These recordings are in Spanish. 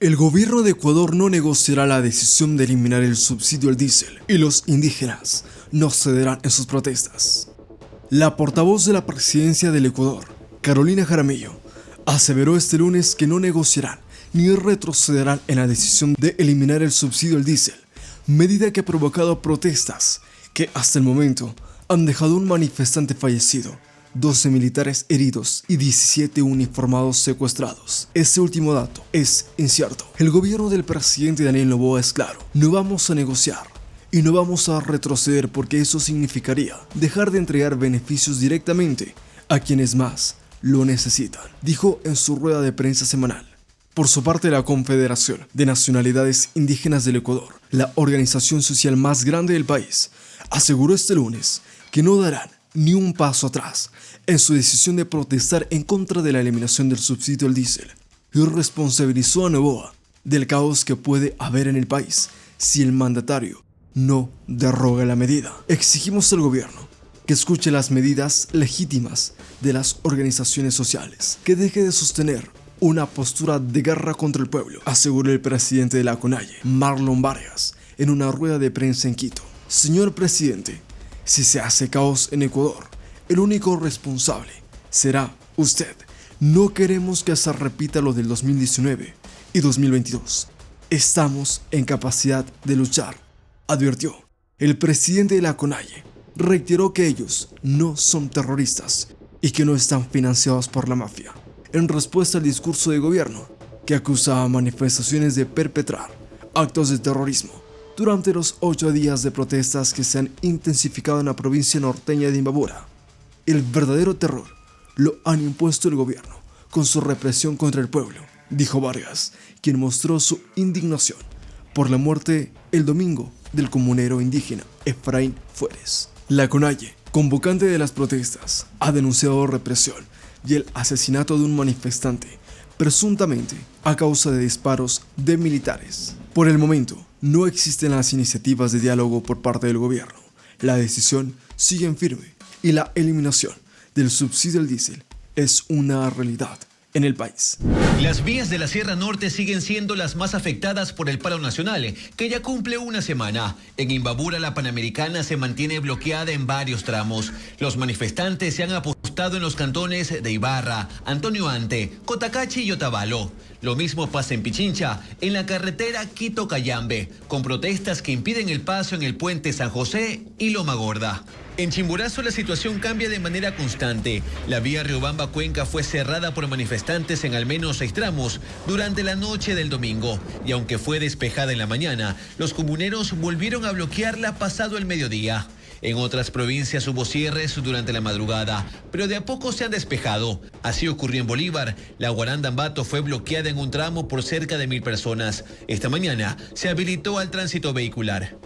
El gobierno de Ecuador no negociará la decisión de eliminar el subsidio al diésel y los indígenas no cederán en sus protestas. La portavoz de la presidencia del Ecuador, Carolina Jaramillo, aseveró este lunes que no negociarán ni retrocederán en la decisión de eliminar el subsidio al diésel, medida que ha provocado protestas que hasta el momento han dejado un manifestante fallecido, 12 militares heridos y 17 uniformados secuestrados. Este último dato es incierto. El gobierno del presidente Daniel Noboa es claro: no vamos a negociar y no vamos a retroceder porque eso significaría dejar de entregar beneficios directamente a quienes más lo necesitan, dijo en su rueda de prensa semanal. Por su parte, la Confederación de Nacionalidades Indígenas del Ecuador, la organización social más grande del país, aseguró este lunes que no darán ni un paso atrás en su decisión de protestar en contra de la eliminación del subsidio al diésel y responsabilizó a Noboa del caos que puede haber en el país si el mandatario no derroga la medida. Exigimos al gobierno que escuche las medidas legítimas de las organizaciones sociales, que deje de sostener una postura de guerra contra el pueblo, aseguró el presidente de la CONAIE, Marlon Vargas, en una rueda de prensa en Quito. Señor presidente, si se hace caos en Ecuador, el único responsable será usted. No queremos que se repita lo del 2019 y 2022. Estamos en capacidad de luchar, advirtió. El presidente de la CONAIE reiteró que ellos no son terroristas y que no están financiados por la mafia, en respuesta al discurso de gobierno que acusa a manifestaciones de perpetrar actos de terrorismo durante los 8 días de protestas que se han intensificado en la provincia norteña de Imbabura. El verdadero terror lo han impuesto el gobierno con su represión contra el pueblo, dijo Vargas, quien mostró su indignación por la muerte el domingo del comunero indígena Efraín Fuérez. La CONAIE, convocante de las protestas, ha denunciado represión y el asesinato de un manifestante, presuntamente a causa de disparos de militares. Por el momento, no existen las iniciativas de diálogo por parte del gobierno. La decisión sigue en firme y la eliminación del subsidio al diésel es una realidad en el país. Las vías de la Sierra Norte siguen siendo las más afectadas por el paro nacional, que ya cumple una semana. En Imbabura, la Panamericana se mantiene bloqueada en varios tramos. Los manifestantes se han apostado en los cantones de Ibarra, Antonio Ante, Cotacachi y Otavalo. Lo mismo pasa en Pichincha, en la carretera Quito-Cayambe, con protestas que impiden el paso en el puente San José y Loma Gorda. En Chimborazo la situación cambia de manera constante. La vía Riobamba-Cuenca fue cerrada por manifestantes en al menos 6 tramos durante la noche del domingo. Y aunque fue despejada en la mañana, los comuneros volvieron a bloquearla pasado el mediodía. En otras provincias hubo cierres durante la madrugada, pero de a poco se han despejado. Así ocurrió en Bolívar. La Guaranda-Ambato fue bloqueada en un tramo por cerca de 1000 personas. Esta mañana se habilitó al tránsito vehicular.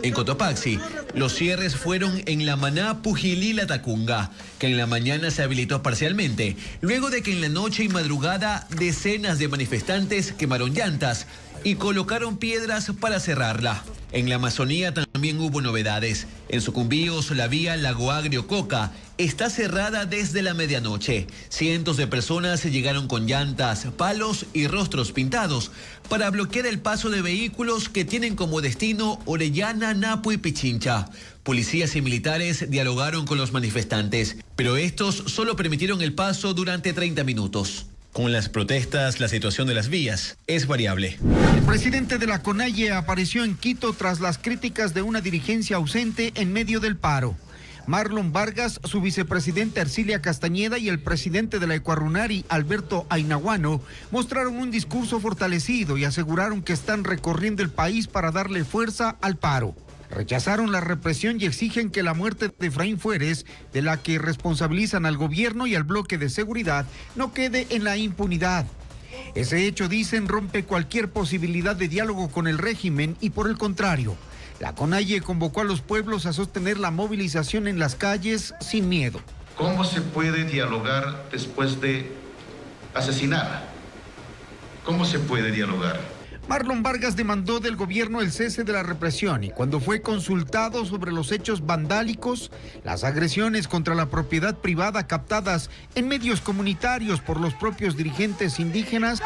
En Cotopaxi, los cierres fueron en La Maná, Pujilí y La Tacunga, que en la mañana se habilitó parcialmente, luego de que en la noche y madrugada decenas de manifestantes quemaron llantas y colocaron piedras para cerrarla. En la Amazonía también hubo novedades. En Sucumbíos, la vía Lago Agrio-Coca está cerrada desde la medianoche. Cientos de personas llegaron con llantas, palos y rostros pintados para bloquear el paso de vehículos que tienen como destino Orellana, Napo y Pichincha. Policías y militares dialogaron con los manifestantes, pero estos solo permitieron el paso durante 30 minutos. Con las protestas, la situación de las vías es variable. El presidente de la CONAIE apareció en Quito tras las críticas de una dirigencia ausente en medio del paro. Marlon Vargas, su vicepresidenta Ercilia Castañeda y el presidente de la Ecuarunari, Alberto Ainaguano, mostraron un discurso fortalecido y aseguraron que están recorriendo el país para darle fuerza al paro. Rechazaron la represión y exigen que la muerte de Efraín Fuérez, de la que responsabilizan al gobierno y al bloque de seguridad, no quede en la impunidad. Ese hecho, dicen, rompe cualquier posibilidad de diálogo con el régimen y, por el contrario, la CONAIE convocó a los pueblos a sostener la movilización en las calles sin miedo. ¿Cómo se puede dialogar después de asesinar? ¿Cómo se puede dialogar? Marlon Vargas demandó del gobierno el cese de la represión y cuando fue consultado sobre los hechos vandálicos, las agresiones contra la propiedad privada captadas en medios comunitarios por los propios dirigentes indígenas,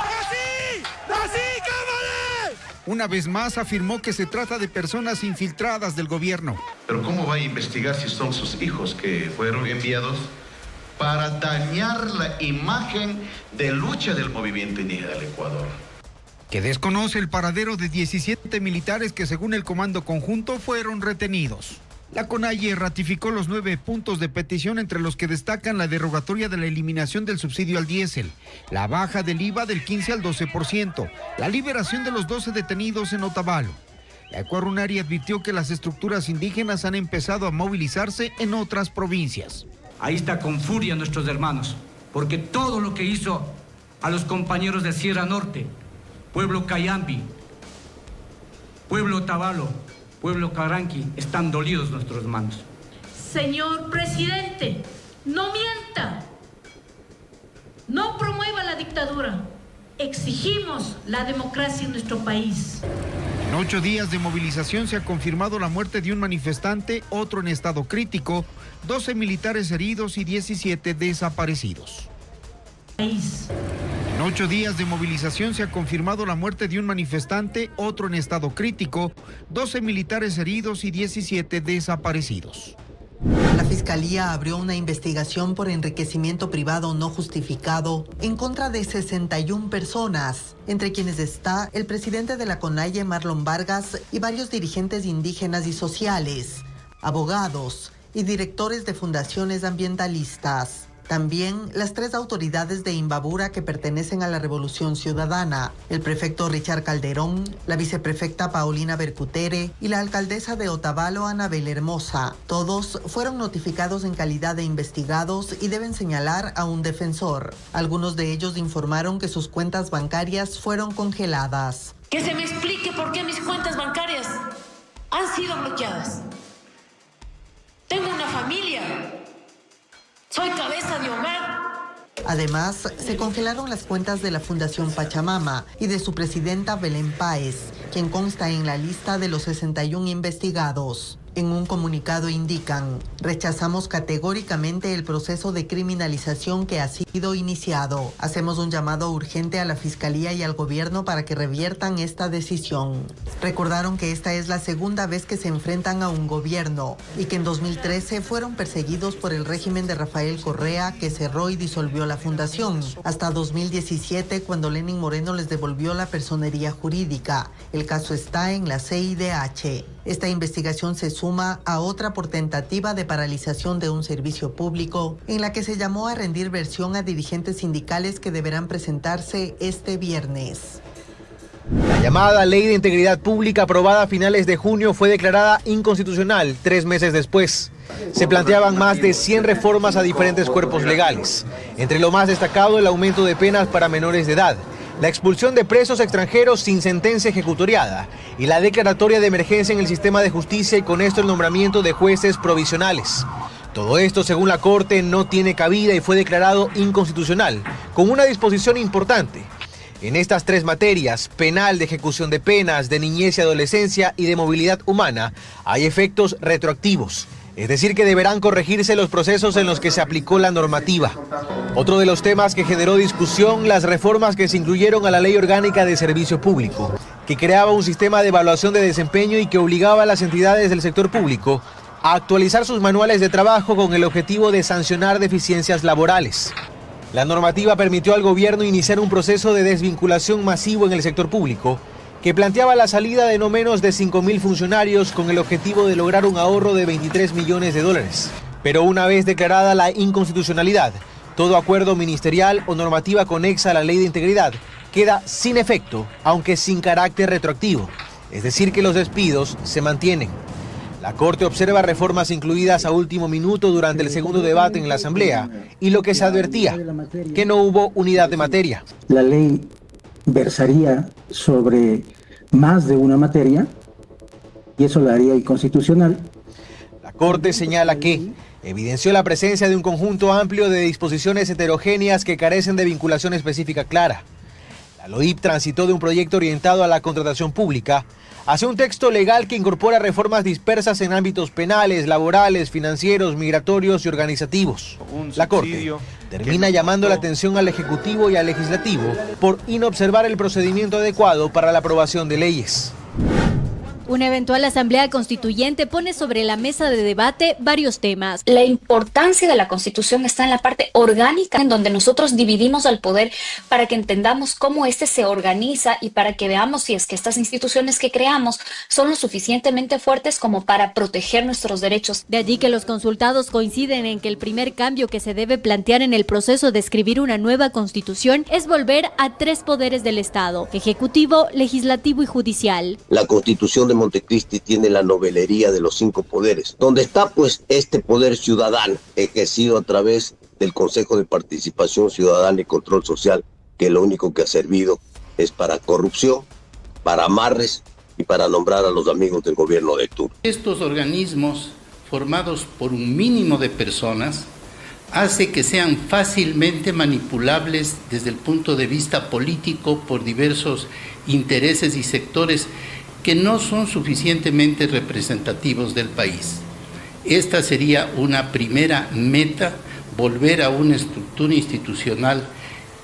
Una vez más afirmó que se trata de personas infiltradas del gobierno. Pero ¿cómo va a investigar si son sus hijos que fueron enviados para dañar la imagen de lucha del movimiento indígena del Ecuador? Que desconoce el paradero de 17 militares que, según el Comando Conjunto, fueron retenidos. La CONAIE ratificó los 9 puntos de petición, entre los que destacan la derogatoria de la eliminación del subsidio al diésel, la baja del IVA del 15 al 12%, la liberación de los 12 detenidos en Otavalo. La Ecuarunari advirtió que las estructuras indígenas han empezado a movilizarse en otras provincias. Ahí está con furia nuestros hermanos, porque todo lo que hizo a los compañeros de Sierra Norte, pueblo Cayambi, pueblo Otavalo, pueblo Caranqui, están dolidos nuestros hermanos. Señor presidente, no mienta, no promueva la dictadura. Exigimos la democracia en nuestro país. En 8 días de movilización se ha confirmado la muerte de un manifestante, otro en estado crítico, 12 militares heridos y 17 desaparecidos. En 8 días de movilización se ha confirmado la muerte de un manifestante, otro en estado crítico, 12 militares heridos y 17 desaparecidos. La Fiscalía abrió una investigación por enriquecimiento privado no justificado en contra de 61 personas, entre quienes está el presidente de la CONAIE, Marlon Vargas, y varios dirigentes indígenas y sociales, abogados y directores de fundaciones ambientalistas. También las 3 autoridades de Imbabura que pertenecen a la Revolución Ciudadana, el prefecto Richard Calderón, la viceprefecta Paulina Bercutere y la alcaldesa de Otavalo, Anabel Hermosa. Todos fueron notificados en calidad de investigados y deben señalar a un defensor. Algunos de ellos informaron que sus cuentas bancarias fueron congeladas. Que se me explique por qué mis cuentas bancarias han sido bloqueadas. Tengo una familia. Soy cabeza de hogar. Además, se congelaron las cuentas de la Fundación Pachamama y de su presidenta Belén Páez, quien consta en la lista de los 61 investigados. En un comunicado indican: rechazamos categóricamente el proceso de criminalización que ha sido iniciado. Hacemos un llamado urgente a la Fiscalía y al gobierno para que reviertan esta decisión. Recordaron que esta es la segunda vez que se enfrentan a un gobierno y que en 2013 fueron perseguidos por el régimen de Rafael Correa, que cerró y disolvió la fundación, hasta 2017, cuando Lenín Moreno les devolvió la personería jurídica. El caso está en la CIDH. Esta investigación se suma a otra por tentativa de paralización de un servicio público, en la que se llamó a rendir versión a dirigentes sindicales que deberán presentarse este viernes. La llamada Ley de Integridad Pública, aprobada a finales de junio, fue declarada inconstitucional 3 meses después. Se planteaban más de 100 reformas a diferentes cuerpos legales. Entre lo más destacado, el aumento de penas para menores de edad, la expulsión de presos extranjeros sin sentencia ejecutoriada y la declaratoria de emergencia en el sistema de justicia, y con esto el nombramiento de jueces provisionales. Todo esto, según la Corte, no tiene cabida y fue declarado inconstitucional, con una disposición importante. En estas 3 materias, penal, de ejecución de penas, de niñez y adolescencia y de movilidad humana, hay efectos retroactivos. Es decir, que deberán corregirse los procesos en los que se aplicó la normativa. Otro de los temas que generó discusión, las reformas que se incluyeron a la Ley Orgánica de Servicio Público, que creaba un sistema de evaluación de desempeño y que obligaba a las entidades del sector público a actualizar sus manuales de trabajo con el objetivo de sancionar deficiencias laborales. La normativa permitió al gobierno iniciar un proceso de desvinculación masivo en el sector público, que planteaba la salida de no menos de 5.000 funcionarios con el objetivo de lograr un ahorro de $23 millones. Pero una vez declarada la inconstitucionalidad, todo acuerdo ministerial o normativa conexa a la Ley de Integridad queda sin efecto, aunque sin carácter retroactivo. Es decir, que los despidos se mantienen. La Corte observa reformas incluidas a último minuto durante el segundo debate en la Asamblea, y lo que se advertía, que no hubo unidad de materia. La ley versaría sobre más de una materia y eso la haría inconstitucional. La Corte señala que evidenció la presencia de un conjunto amplio de disposiciones heterogéneas que carecen de vinculación específica clara. La LOIP transitó de un proyecto orientado a la contratación pública hacia un texto legal que incorpora reformas dispersas en ámbitos penales, laborales, financieros, migratorios y organizativos. La Corte termina llamando la atención al Ejecutivo y al Legislativo por inobservar el procedimiento adecuado para la aprobación de leyes. Una eventual asamblea constituyente pone sobre la mesa de debate varios temas. La importancia de la Constitución está en la parte orgánica, en donde nosotros dividimos al poder para que entendamos cómo este se organiza y para que veamos si es que estas instituciones que creamos son lo suficientemente fuertes como para proteger nuestros derechos. De allí que los consultados coinciden en que el primer cambio que se debe plantear en el proceso de escribir una nueva Constitución es volver a 3 poderes del Estado: ejecutivo, legislativo y judicial. La Constitución de Montecristi tiene la novelería de los 5 poderes, donde está pues este poder ciudadano ejercido a través del Consejo de Participación Ciudadana y Control Social, que lo único que ha servido es para corrupción, para amarres y para nombrar a los amigos del gobierno de turno. Estos organismos, formados por un mínimo de personas, hace que sean fácilmente manipulables desde el punto de vista político por diversos intereses y sectores que no son suficientemente representativos del país. Esta sería una primera meta, volver a una estructura institucional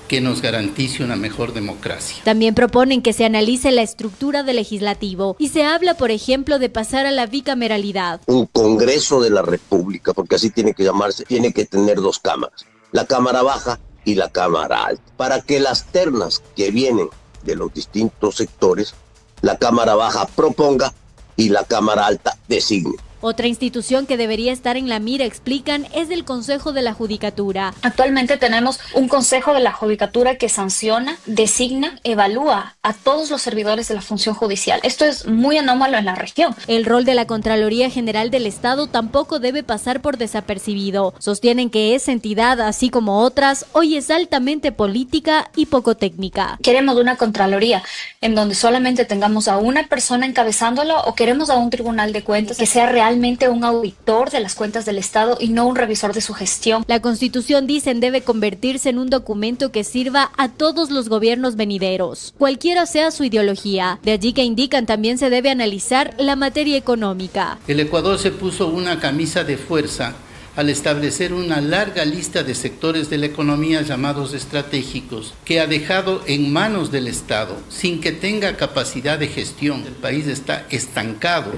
que nos garantice una mejor democracia. También proponen que se analice la estructura del legislativo y se habla, por ejemplo, de pasar a la bicameralidad. Un Congreso de la República, porque así tiene que llamarse, tiene que tener 2 cámaras, la Cámara Baja y la Cámara Alta, para que las ternas que vienen de los distintos sectores, la Cámara Baja proponga y la Cámara Alta designe. Otra institución que debería estar en la mira, explican, es el Consejo de la Judicatura. Actualmente tenemos un Consejo de la Judicatura que sanciona, designa, evalúa a todos los servidores de la función judicial. Esto es muy anómalo en la región. El rol de la Contraloría General del Estado tampoco debe pasar por desapercibido. Sostienen que esa entidad, así como otras, hoy es altamente política y poco técnica. ¿Queremos una Contraloría en donde solamente tengamos a una persona encabezándolo o queremos a un Tribunal de Cuentas que sea realmente un auditor de las cuentas del Estado y no un revisor de su gestión? La Constitución, dicen, debe convertirse en un documento que sirva a todos los gobiernos venideros, cualquiera sea su ideología. De allí que indican también se debe analizar la materia económica. El Ecuador se puso una camisa de fuerza al establecer una larga lista de sectores de la economía llamados estratégicos, que ha dejado en manos del Estado sin que tenga capacidad de gestión. El país está estancado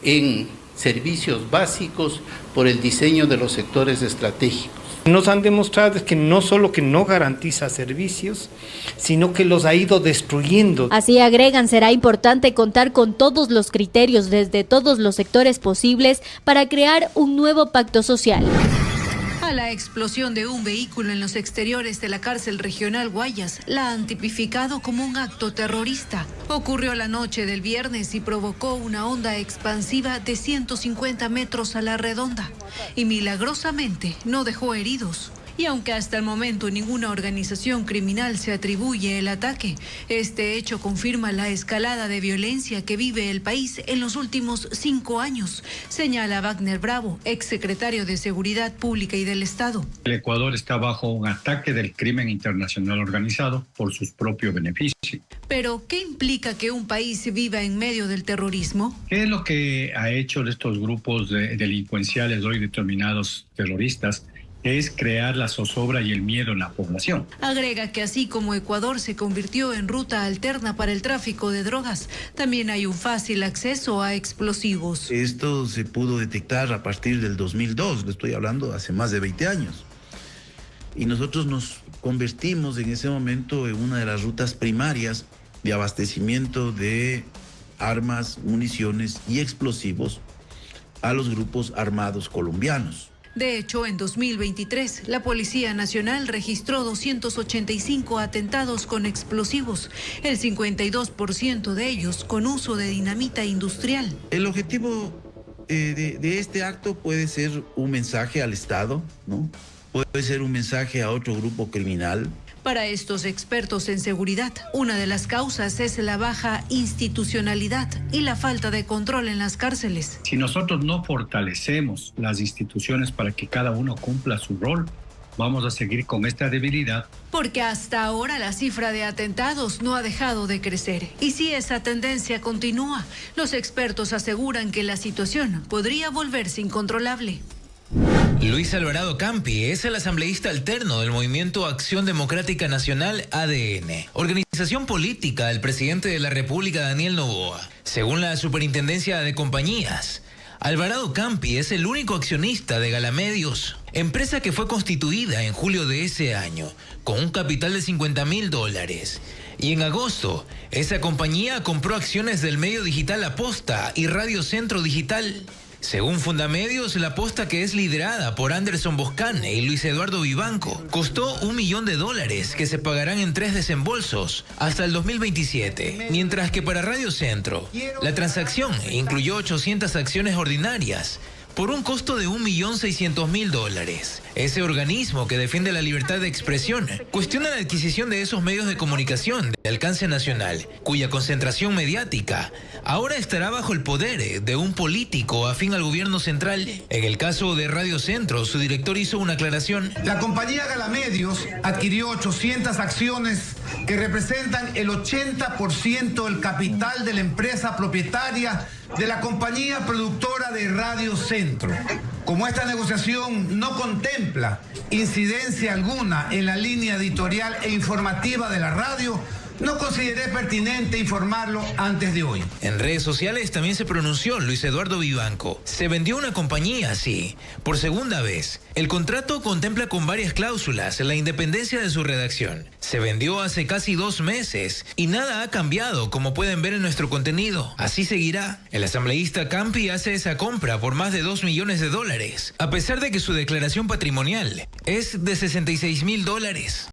en servicios básicos por el diseño de los sectores estratégicos. Nos han demostrado que no solo que no garantiza servicios, sino que los ha ido destruyendo. Así agregan, será importante contar con todos los criterios desde todos los sectores posibles para crear un nuevo pacto social. A la explosión de un vehículo en los exteriores de la cárcel regional Guayas la han tipificado como un acto terrorista. Ocurrió la noche del viernes y provocó una onda expansiva de 150 metros a la redonda y milagrosamente no dejó heridos. Y aunque hasta el momento ninguna organización criminal se atribuye el ataque, este hecho confirma la escalada de violencia que vive el país en los últimos 5 años, señala Wagner Bravo, exsecretario de Seguridad Pública y del Estado. El Ecuador está bajo un ataque del crimen internacional organizado por sus propios beneficios. Pero, ¿qué implica que un país viva en medio del terrorismo? ¿Qué es lo que ha hecho estos grupos delincuenciales hoy determinados terroristas? Es crear la zozobra y el miedo en la población. Agrega que así como Ecuador se convirtió en ruta alterna para el tráfico de drogas, también hay un fácil acceso a explosivos. Esto se pudo detectar a partir del 2002, le estoy hablando hace más de 20 años. Y nosotros nos convertimos en ese momento en una de las rutas primarias de abastecimiento de armas, municiones y explosivos a los grupos armados colombianos. De hecho, en 2023, la Policía Nacional registró 285 atentados con explosivos, el 52% de ellos con uso de dinamita industrial. El objetivo de este acto puede ser un mensaje al Estado, ¿no? Puede ser un mensaje a otro grupo criminal. Para estos expertos en seguridad, una de las causas es la baja institucionalidad y la falta de control en las cárceles. Si nosotros no fortalecemos las instituciones para que cada uno cumpla su rol, vamos a seguir con esta debilidad. Porque hasta ahora la cifra de atentados no ha dejado de crecer. Y si esa tendencia continúa, los expertos aseguran que la situación podría volverse incontrolable. Luis Alvarado Campi es el asambleísta alterno del Movimiento Acción Democrática Nacional ADN, organización política del presidente de la República Daniel Noboa. Según la Superintendencia de Compañías, Alvarado Campi es el único accionista de Galamedios, empresa que fue constituida en julio de ese año con un capital de $50.000. Y en agosto, esa compañía compró acciones del medio digital La Posta y Radio Centro Digital. Según Fundamedios, La Posta, que es liderada por Anderson Boscane y Luis Eduardo Vivanco, costó $1 millón que se pagarán en 3 desembolsos hasta el 2027. Mientras que para Radio Centro, la transacción incluyó 800 acciones ordinarias por un costo de $1.600.000. Ese organismo que defiende la libertad de expresión cuestiona la adquisición de esos medios de comunicación de alcance nacional, cuya concentración mediática ahora estará bajo el poder de un político afín al gobierno central. En el caso de Radio Centro, su director hizo una aclaración. La compañía Galamedios adquirió 800 acciones que representan el 80% del capital de la empresa propietaria de la compañía productora de Radio Centro. Como esta negociación no contempla incidencia alguna en la línea editorial e informativa de la radio, no consideré pertinente informarlo antes de hoy. En redes sociales también se pronunció Luis Eduardo Vivanco. Se vendió una compañía, sí, por segunda vez. El contrato contempla con varias cláusulas la independencia de su redacción. Se vendió hace casi 2 meses y nada ha cambiado, como pueden ver en nuestro contenido. Así seguirá. El asambleísta Campi hace esa compra por más de $2 millones, a pesar de que su declaración patrimonial es de $66.000.